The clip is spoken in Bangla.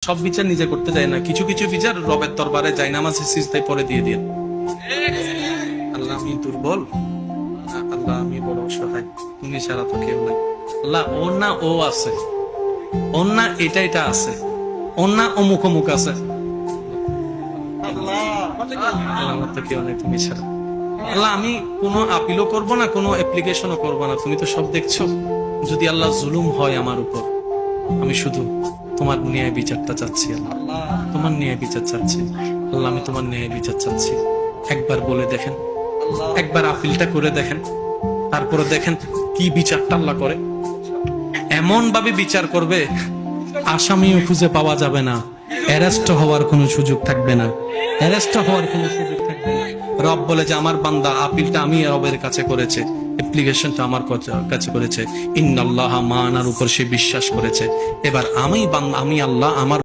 সব বিচার নিজে করতে যায় না, কিছু কিছু বিচার রবের দরবারে যায়, নামাজে সিজদায় পরে দিয়ে দিয়ে। আল্লাহ আমি দুর্বল, আল্লাহ আমি বড় অসহায়, তুমি ছাড়া তো কেউ নাই। আল্লাহ ওর না ও আছে, ওর না এটা এটা আছে, ওর না অমুক অমুক আছে, আমার তো কেউ নেই তুমি ছাড়া। আল্লাহ আমি কোনো আপিলও করব না, কোনো অ্যাপ্লিকেশনও করবো না, তুমি তো সব দেখছো। যদি আল্লাহ জুলুম হয় আমার উপর, আমি শুধু তোমার ন্যায় বিচারটা চাচ্ছি। আল্লাহ তোমার ন্যায় বিচার চাচ্ছি। আল্লাহ আমি তোমার ন্যায় বিচার চাচ্ছি। একবার বলে দেখেন, একবার আপিলটা করে দেখেন, তারপরে দেখেন কি বিচারটা আল্লাহ করে। এমন ভাবে বিচার করবে আসামিও খুঁজে পাওয়া যাবে না, অ্যারেস্ট হওয়ার কোনো সুযোগ থাকবে না, অ্যারেস্ট হওয়ার কোনো সুযোগ থাকবে না। রব বলে যে আমার বান্দা আপিলটা আমি রবের কাছে করেছে, অ্যাপ্লিকেশনটা আমার কাছে করেছে, ইন্নাল্লাহা মানার উপর সে বিশ্বাস করেছে। এবার আমি আল্লাহ আমার